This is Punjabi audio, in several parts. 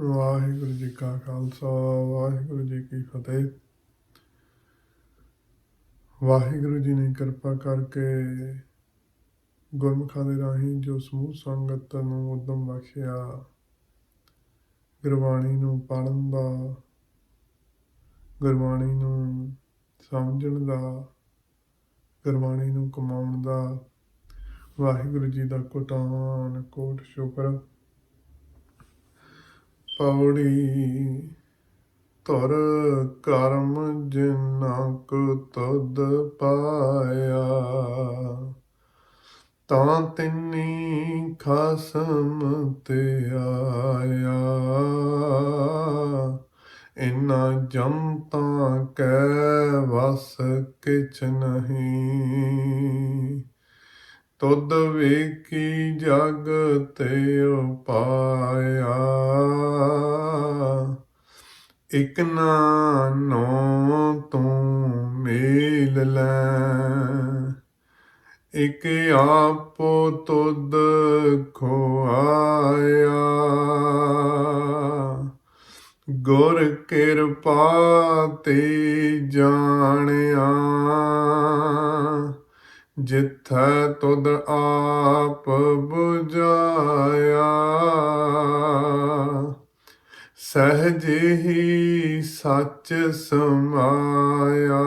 ਵਾਹਿਗੁਰੂ ਜੀ ਕਾ ਖਾਲਸਾ ਵਾਹਿਗੁਰੂ ਜੀ ਕੀ ਫਤਿਹ। ਵਾਹਿਗੁਰੂ ਜੀ ਨੇ ਕਿਰਪਾ ਕਰਕੇ ਗੁਰਮੁਖਾਂ ਦੇ ਰਾਹੀਂ ਜੋ ਸਮੂਹ ਸੰਗਤ ਨੂੰ ਉਦਮ ਬਖਸ਼ਿਆ ਗੁਰਬਾਣੀ ਨੂੰ ਪੜ੍ਹਨ ਦਾ, ਗੁਰਬਾਣੀ ਨੂੰ ਸਮਝਣ ਦਾ, ਗੁਰਬਾਣੀ ਨੂੰ ਕਮਾਉਣ ਦਾ। ਵਾਹਿਗੁਰੂ ਜੀ ਦਾ ਕੋਟਾਨ ਕੋਟ ਸ਼ੁਕਰ। ਪੌੜੀ ਧੁਰ ਕਰਮ ਜਿਨਾ ਕੋ ਤੁਧ ਪਾਇਆ, ਤਾਂ ਤਿੰਨੀ ਖਸਮ ਤੇ ਆਇਆ। ਇਨਾ ਜੰਤਾਂ ਕੈ ਵਸ ਕਿਛ ਨਹੀਂ, ਤੁਧ ਵੇਖੀ ਜਗ ਤੇ ਉਪਾਇਆ। ਇਕ ਨਾਨੋ ਤੂੰ ਮੇਲ ਲੈ, ਇਕ ਆਪੋ ਤੁਧ ਖੁਆਇਆ। ਗੁਰ ਕਿਰਪਾ ਤੇ ਜਾਣਿਆ, ਜਿਥੈ ਤੁਧ ਆਪ ਬੁਝਾਇਆ। ਸਹਿਜ ਹੀ ਸੱਚ ਸਮਾਇਆ,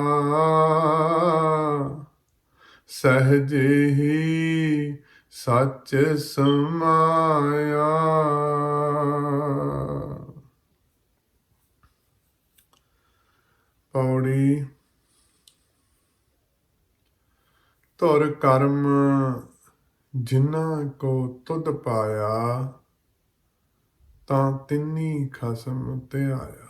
ਸਹਿਜ ਹੀ ਸੱਚ ਸਮਾਇਆ। ਪੌੜੀ ਧੁਰ ਕਰਮ ਜਿਨ੍ਹਾਂ ਕੋ ਤੁਧ ਪਾਇਆ, ਤਾਂ ਤਿੰਨੀ ਖਸਮ ਤੇ ਆਇਆ।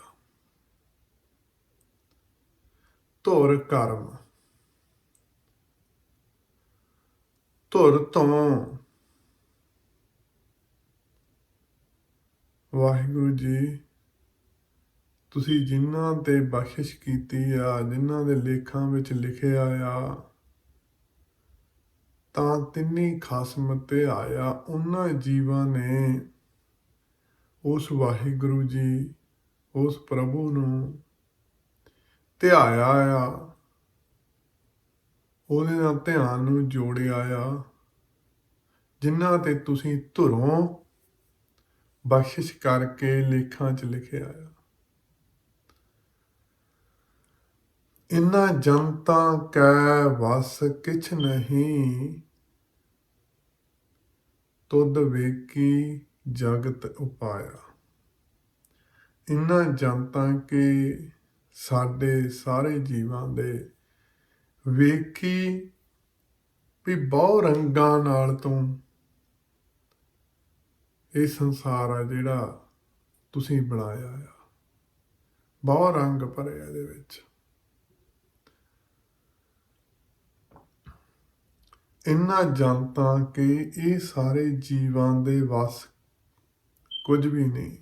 ਧੁਰ ਕਰਮ, ਧੁਰ ਤੋਂ ਵਾਹਿਗੁਰੂ ਜੀ ਤੁਸੀਂ ਜਿਨ੍ਹਾਂ ਤੇ ਬਖਸ਼ਿਸ਼ ਕੀਤੀ ਆ, ਜਿਨ੍ਹਾਂ ਦੇ ਲੇਖਾਂ ਵਿੱਚ ਲਿਖਿਆ ਆ, ਤਾਂ ਤਿੰਨੀ ਖਸਮ ਤੇ ਆਇਆ। ਉਹਨਾਂ ਜੀਵਾਂ ਨੇ ਉਸ ਵਾਹਿਗੁਰੂ ਜੀ, ਉਸ ਪ੍ਰਭੂ ਨੂੰ ਧਿਆਇਆ ਆ, ਉਹਦੇ ਨਾਲ ਧਿਆਨ ਨੂੰ ਜੋੜਿਆ ਆ, ਜਿਨ੍ਹਾਂ ਤੇ ਤੁਸੀਂ ਧੁਰੋਂ ਬਖਸ਼ਿਸ਼ ਕਰਕੇ ਲੇਖਾਂ 'ਚ ਲਿਖਿਆ ਆ। ਇਨ੍ਹਾਂ ਜਨਤਾਂ ਕੈ ਵਸ ਕਿਛ ਨਹੀਂ, ਤੁਧ ਵੇਖੀ ਜਗਤ ਉਪਾਇਆ। ਇਨ੍ਹਾਂ ਜਨਤਾਂ ਕੇ ਸਾਡੇ ਸਾਰੇ ਜੀਵਾਂ ਦੇ ਵੇਖੀ ਵੀ ਬਹੁ ਰੰਗਾਂ ਨਾਲ ਤੂੰ ਇਹ ਸੰਸਾਰ ਆ ਜਿਹੜਾ ਤੁਸੀਂ ਬਣਾਇਆ ਆ, ਬਹੁ ਰੰਗ ਭਰੇ ਇਹਦੇ ਵਿੱਚ। ਇਨ੍ਹਾਂ ਜਨਤਾਂ ਕੇ ਇਹ ਸਾਰੇ ਜੀਵਾਂ ਦੇ ਵਸ ਕੁਝ ਵੀ ਨਹੀਂ,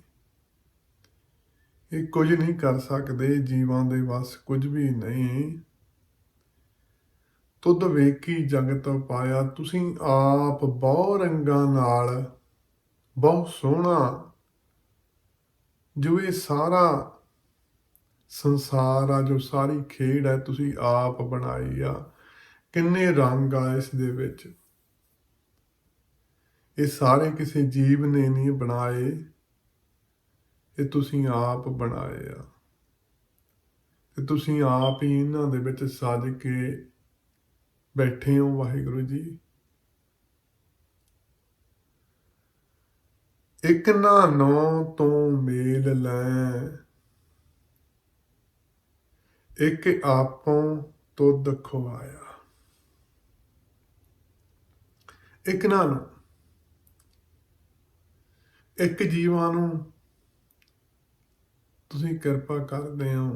ਇਹ ਕੁਝ ਨਹੀਂ ਕਰ ਸਕਦੇ, ਜੀਵਾਂ ਦੇ ਵਸ ਕੁਝ ਵੀ ਨਹੀਂ। ਤੁਧ ਵੇਖੀ ਜਗਤ ਪਾਇਆ, ਤੁਸੀਂ ਆਪ ਬਹੁ ਰੰਗਾਂ ਨਾਲ, ਬਹੁਤ ਸੋਹਣਾ ਜੋ ਇਹ ਸਾਰਾ ਸੰਸਾਰ ਆ, ਜੋ ਸਾਰੀ ਖੇਡ ਹੈ, ਤੁਸੀਂ ਆਪ ਬਣਾਈ ਆ। ਕਿੰਨੇ ਰੰਗ ਆ ਇਸ ਦੇ ਵਿੱਚ। ਇਹ ਸਾਰੇ ਕਿਸੇ ਜੀਵ ਨੇ ਨਹੀਂ ਬਣਾਏ, ਇਹ ਤੁਸੀਂ ਆਪ ਬਣਾਏ ਆ, ਤੇ ਤੁਸੀਂ ਆਪ ਹੀ ਇਹਨਾਂ ਦੇ ਵਿੱਚ ਸੱਜ ਕੇ ਬੈਠੇ ਹੋ। ਵਾਹਿਗੁਰੂ ਜੀ ਇਕ ਨਾਨੋ ਤੂੰ ਮੇਲ ਲੈ, ਇਕ ਆਪੋਂ ਤੁਧ ਖੁਆਇਆ। ਇੱਕ ਨਾਨੋ, ਇੱਕ ਜੀਵਾਂ ਨੂੰ ਤੁਸੀਂ ਕਿਰਪਾ ਕਰਦੇ ਹੋ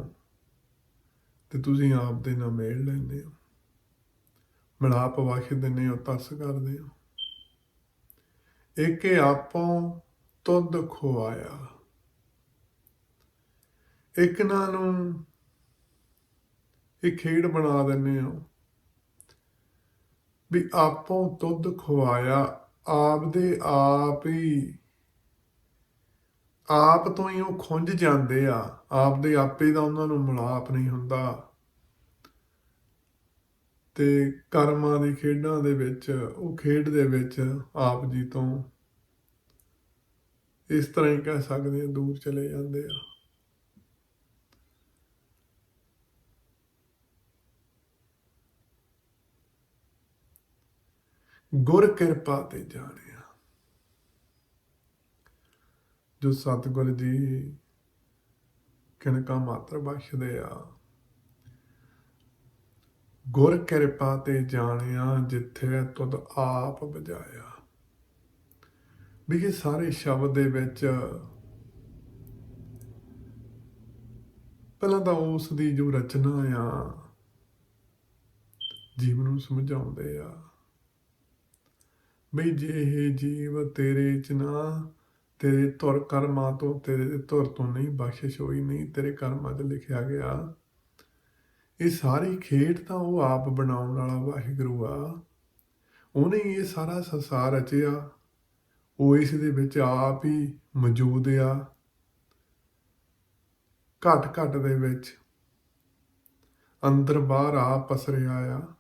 ਤੇ ਤੁਸੀਂ ਆਪ ਦੇ ਨਾਲ ਮੇਲ ਲੈਂਦੇ ਹੋ, ਮਿਲਾਪ ਬਖਸ਼ ਦਿੰਦੇ ਹੋ, ਤਰਸ ਕਰਦੇ ਹੋ। ਇੱਕ ਆਪੋਂ ਤੁਧ ਖੁਆਇਆ, ਇੱਕ ਨਾਲ ਨੂੰ ਇਹ ਖੇਡ ਬਣਾ ਦਿੰਦੇ ਹੋ ਵੀ ਆਪੋਂ ਤੁਧ ਖੁਆਇਆ। ਆਪ ਦੇ ਆਪ ਹੀ ਆਪ ਤੋਂ ਹੀ ਉਹ ਖੁੰਝ ਜਾਂਦੇ ਆ, ਆਪਦੇ ਆਪੇ ਦਾ ਉਹਨਾਂ ਨੂੰ ਮਿਲਾਪ ਨਹੀਂ ਹੁੰਦਾ। ਤੇ ਕਰਮਾਂ ਦੀ ਖੇਡਾਂ ਦੇ ਵਿੱਚ, ਉਹ ਖੇਡ ਦੇ ਵਿੱਚ ਆਪ ਜੀ ਤੋਂ ਇਸ ਤਰ੍ਹਾਂ ਹੀ ਕਹਿ ਸਕਦੇ ਆ ਦੂਰ ਚਲੇ ਜਾਂਦੇ ਆ। ਗੁਰ ਕਿਰਪਾ ਤੇ ਜਾਣਿਆ, ਜੋ ਸਤਿਗੁਰ ਜੀ ਕਿਣਕਾ ਮਾਤਰ ਬਖਸ਼ਦੇ ਆ। ਗੁਰ ਕਿਰਪਾ ਤੇ ਜਾਣਿਆ, ਜਿੱਥੇ ਤੁਧ ਆਪ ਬਜਾਇਆ। ਵੀ ਇਹ ਸਾਰੇ ਸ਼ਬਦ ਦੇ ਵਿੱਚ ਪਹਿਲਾਂ ਤਾਂ ਉਸ ਦੀ ਜੋ ਰਚਨਾ ਆ ਜੀਵ ਨੂੰ ਸਮਝਾਉਂਦੇ ਆ ਬਈ ਜੇ ਇਹ ਜੀਵ ਤੇਰੇ ਚ ਨਾ, ਤੇਰੇ ਧੁਰ ਕਰਮਾਂ ਤੋਂ, ਤੇਰੇ ਧੁਰ ਤੋਂ ਨਹੀਂ ਬਖਸ਼ਿਸ਼ ਹੋਈ, ਨਹੀਂ ਤੇਰੇ ਕਰਮਾਂ 'ਚ ਲਿਖਿਆ ਗਿਆ। ਇਹ ਸਾਰੀ ਖੇਡ ਤਾਂ ਉਹ ਆਪ ਬਣਾਉਣ ਵਾਲਾ ਵਾਹਿਗੁਰੂ ਆ। ਉਹਨੇ ਇਹ ਸਾਰਾ ਸੰਸਾਰ ਰਚਿਆ, ਉਹ ਇਸ ਦੇ ਵਿੱਚ ਆਪ ਹੀ ਮੌਜੂਦ ਆ, ਘਟ ਘਟ ਦੇ ਵਿੱਚ ਅੰਦਰ ਬਾਹਰ ਆਪ ਪਸਰਿਆ ਆ।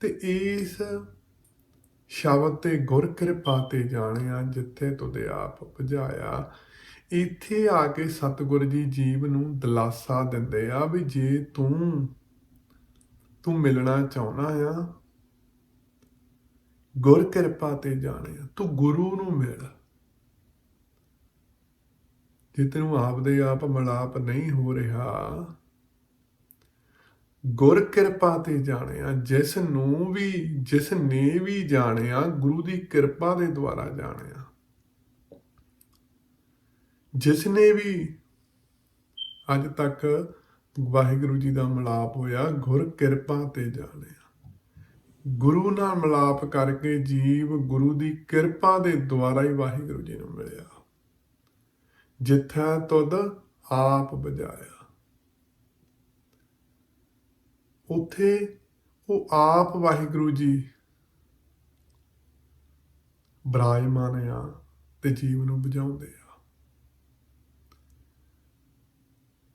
ਤੇ ਇਸ ਸ਼ਬਦ ਤੇ ਗੁਰ ਕਿਰਪਾ ਤੇ ਜਾਣਿਆ, ਜਿੱਥੇ ਤੁਦੇ ਆਪ ਭਜਾਇਆ। ਇੱਥੇ ਆ ਕੇ ਸਤਿਗੁਰ ਜੀ ਜੀਵ ਨੂੰ ਦਿਲਾਸਾ ਦਿੰਦੇ ਆ ਵੀ ਜੇ ਤੂੰ ਮਿਲਣਾ ਚਾਹੁੰਦਾ ਆ, ਗੁਰ ਕਿਰਪਾ ਤੇ ਜਾਣਿਆ, ਤੂੰ ਗੁਰੂ ਨੂੰ ਮਿਲ। ਜੇ ਤੈਨੂੰ ਆਪਦੇ ਆਪ ਮਿਲਾਪ ਨਹੀਂ ਹੋ ਰਿਹਾ, ਗੁਰ ਕਿਰਪਾ ਤੇ ਜਾਣਿਆ, ਜਿਸ ਨੇ ਵੀ ਜਾਣਿਆ ਗੁਰੂ ਦੀ ਕਿਰਪਾ ਦੇ ਦੁਆਰਾ ਜਾਣਿਆ। ਜਿਸ ਨੇ ਵੀ ਅੱਜ ਤੱਕ ਵਾਹਿਗੁਰੂ ਜੀ ਦਾ ਮਿਲਾਪ ਹੋਇਆ, ਗੁਰ ਕਿਰਪਾ ਤੇ ਜਾਣਿਆ। ਗੁਰੂ ਨਾਲ ਮਿਲਾਪ ਕਰਕੇ ਜੀਵ ਗੁਰੂ ਦੀ ਕਿਰਪਾ ਦੇ ਦੁਆਰਾ ਹੀ ਵਾਹਿਗੁਰੂ ਜੀ ਨੂੰ ਮਿਲਿਆ। ਜਿੱਥਾ ਤੁਧ ਆਪ ਬਜਾਇਆ, ਉੱਥੇ ਉਹ ਆਪ ਵਾਹਿਗੁਰੂ ਜੀ ਬਿਰਾਜਮਾਨ ਆ ਤੇ ਜੀਵ ਨੂੰ ਬੁਝਾਉਂਦੇ ਆ।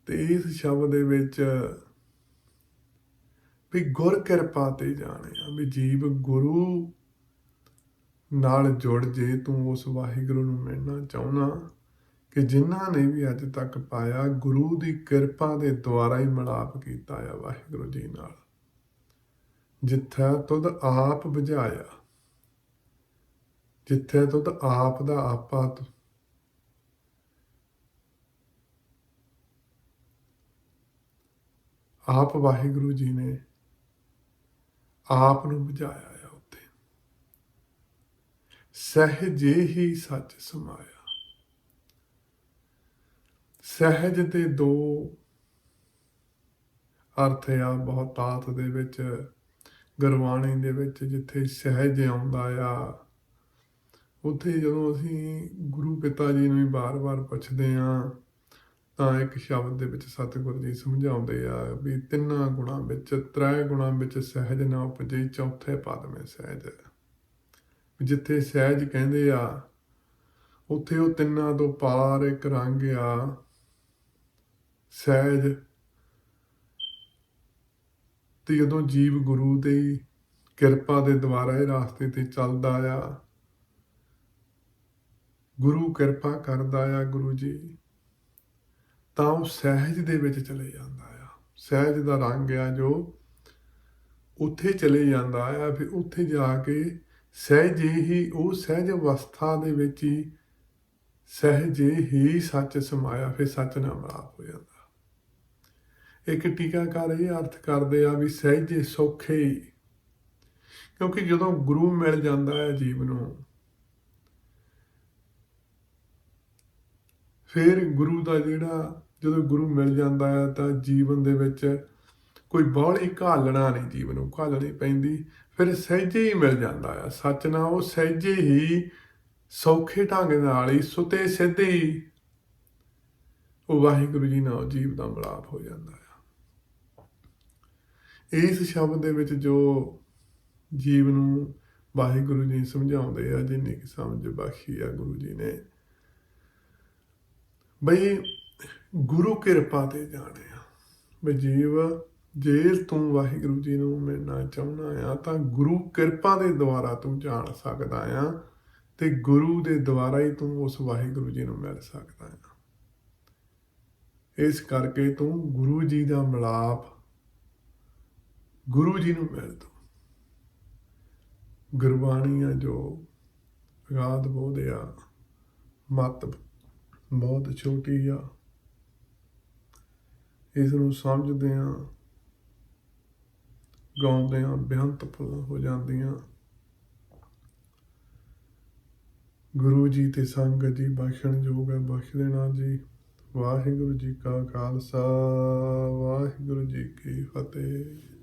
ਤੇ ਇਸ ਸ਼ਬਦ ਦੇ ਵਿੱਚ ਵੀ ਗੁਰ ਕਿਰਪਾ ਤੇ ਜਾਣਿਆ, ਵੀ ਜੀਵ ਗੁਰੂ ਨਾਲ ਜੁੜ ਜੇ, ਤੂੰ ਉਸ ਵਾਹਿਗੁਰੂ ਨੂੰ ਮਿਲਣਾ ਚਾਹੁੰਦਾ ਕਿ ਜਿਨ੍ਹਾਂ ਨੇ ਵੀ ਅੱਜ ਤੱਕ ਪਾਇਆ ਗੁਰੂ ਦੀ ਕਿਰਪਾ ਦੇ ਦੁਆਰਾ ਹੀ ਮਿਲਾਪ ਕੀਤਾ ਆ ਵਾਹਿਗੁਰੂ ਜੀ ਨਾਲ। ਜਿੱਥੇ ਤੁਧ ਆਪ ਬੁਝਾਇਆ, ਜਿੱਥੇ ਤੁਧ ਆਪ ਦਾ ਆਪਾ ਆਪ ਵਾਹਿਗੁਰੂ ਜੀ ਨੇ ਆਪ ਨੂੰ ਬੁਝਾਇਆ ਆ। ਉੱਥੇ ਸਹਿਜੇ ਹੀ ਸੱਚ ਸਮਾਇਆ। ਸਹਿਜ ਦੇ ਦੋ ਅਰਥ ਆ ਬਹੁਤਾਤ ਦੇ ਵਿੱਚ, ਗੁਰਬਾਣੀ ਦੇ ਵਿੱਚ। ਜਿੱਥੇ ਸਹਿਜ ਆਉਂਦਾ ਆ, ਉੱਥੇ ਜਦੋਂ ਅਸੀਂ ਗੁਰੂ ਪਿਤਾ ਜੀ ਨੂੰ ਵੀ ਵਾਰ-ਵਾਰ ਪੁੱਛਦੇ ਹਾਂ ਤਾਂ ਇੱਕ ਸ਼ਬਦ ਦੇ ਵਿੱਚ ਸਤਿਗੁਰੂ ਜੀ ਸਮਝਾਉਂਦੇ ਆ ਵੀ ਤਿੰਨਾਂ ਗੁਣਾਂ ਵਿੱਚ, ਤ੍ਰੈ ਗੁਣਾਂ ਵਿੱਚ ਸਹਿਜ ਨਾ ਉਪਜੇ, ਚੌਥੇ ਪਦ ਮੈਂ ਸਹਿਜ। ਜਿੱਥੇ ਸਹਿਜ ਕਹਿੰਦੇ ਆ, ਉੱਥੇ ਉਹ ਤਿੰਨਾਂ ਤੋਂ ਪਾਰ ਇੱਕ ਰੰਗ ਆ ਸਹਿਜ। ਤੇ ਜਦੋਂ ਜੀਵ ਗੁਰੂ ਦੀ ਕਿਰਪਾ ਦੇ ਦੁਆਰਾ ਇਹ ਰਾਸਤੇ ਤੇ ਚੱਲਦਾ ਆ, ਗੁਰੂ ਕਿਰਪਾ ਕਰਦਾ ਆ ਗੁਰੂ ਜੀ, ਤਾਂ ਉਹ ਸਹਿਜ ਦੇ ਵਿੱਚ ਚਲੇ ਜਾਂਦਾ ਆ। ਸਹਿਜ ਦਾ ਰੰਗ ਆ ਜੋ ਉੱਥੇ ਚਲੇ ਜਾਂਦਾ ਆ। ਫਿਰ ਉੱਥੇ ਜਾ ਕੇ ਸਹਿਜੇ ਹੀ, ਉਹ ਸਹਿਜ ਅਵਸਥਾ ਦੇ ਵਿੱਚ ਹੀ ਸਹਿਜੇ ਹੀ ਸੱਚ ਸਮਾਇਆ। ਫਿਰ ਸੱਚ ਨਾਲ ਮਿਲਾਪ ਹੋ ਜਾਂਦਾ। ਇੱਕ ਟੀਕਾਕਾਰ ਇਹ ਅਰਥ ਕਰਦੇ ਆ ਵੀ ਸਹਿਜੇ ਸੌਖੇ ਹੀ, ਕਿਉਂਕਿ ਜਦੋਂ ਗੁਰੂ ਮਿਲ ਜਾਂਦਾ ਹੈ ਜੀਵ ਨੂੰ, ਫਿਰ ਗੁਰੂ ਦਾ ਜਦੋਂ ਗੁਰੂ ਮਿਲ ਜਾਂਦਾ ਹੈ ਤਾਂ ਜੀਵਨ ਦੇ ਵਿੱਚ ਕੋਈ ਬਾਹਲੀ ਘਾਲਣਾ ਨਹੀਂ, ਜੀਵਨ ਨੂੰ ਘਾਲਣੀ ਪੈਂਦੀ। ਫਿਰ ਸਹਿਜੇ ਹੀ ਮਿਲ ਜਾਂਦਾ ਆ ਸੱਚ ਨਾਲ। ਉਹ ਸਹਿਜੇ ਹੀ ਸੌਖੇ ਢੰਗ ਨਾਲ ਹੀ, ਸੁਤੇ ਸਿੱਧੇ ਹੀ ਉਹ ਵਾਹਿਗੁਰੂ ਜੀ ਨਾਲ ਜੀਵ ਦਾ ਮਿਲਾਪ ਹੋ ਜਾਂਦਾ ਆ। ਇਸ ਸ਼ਬਦ ਦੇ ਵਿੱਚ ਜੋ ਜੀਵ ਨੂੰ ਵਾਹਿਗੁਰੂ ਜੀ ਸਮਝਾਉਂਦੇ ਆ, ਜਿੰਨੀ ਕਿ ਸਮਝ ਬਖਸ਼ੀ ਆ ਗੁਰੂ ਜੀ ਨੇ, ਬਈ ਗੁਰੂ ਕਿਰਪਾ ਤੇ ਜਾਣੇ ਆ। ਬਈ ਜੀਵ, ਜੇ ਤੂੰ ਵਾਹਿਗੁਰੂ ਜੀ ਨੂੰ ਮਿਲਣਾ ਚਾਹੁੰਦਾ ਆ ਤਾਂ ਗੁਰੂ ਕਿਰਪਾ ਦੇ ਦੁਆਰਾ ਤੂੰ ਜਾਣ ਸਕਦਾ ਆ, ਤੇ ਗੁਰੂ ਦੇ ਦੁਆਰਾ ਹੀ ਤੂੰ ਉਸ ਵਾਹਿਗੁਰੂ ਜੀ ਨੂੰ ਮਿਲ ਸਕਦਾ ਆ। ਇਸ ਕਰਕੇ ਤੂੰ ਗੁਰੂ ਜੀ ਦਾ ਮਿਲਾਪ ਗੁਰੂ ਜੀ ਨੂੰ ਮਿਲ ਤੂੰ। ਗੁਰਬਾਣੀ ਆ ਜੋ ਅਗਾਧ ਬੋਧ ਆ, ਮੱਤ ਬਹੁਤ ਛੋਟੀ ਆ, ਇਸ ਨੂੰ ਸਮਝਦੇ ਆ, ਗਾਉਂਦੇ ਆ, ਬੇਅੰਤ ਫੁੱਲ ਹੋ ਜਾਂਦੀਆਂ। ਗੁਰੂ ਜੀ ਤੇ ਸੰਗਤ ਜੀ ਬਖਸ਼ਣ ਯੋਗ ਹੈ, ਬਖਸ਼ ਦੇਣਾ ਜੀ। ਵਾਹਿਗੁਰੂ ਜੀ ਕਾ ਖਾਲਸਾ, ਵਾਹਿਗੁਰੂ ਜੀ ਕੀ ਫਤਿਹ।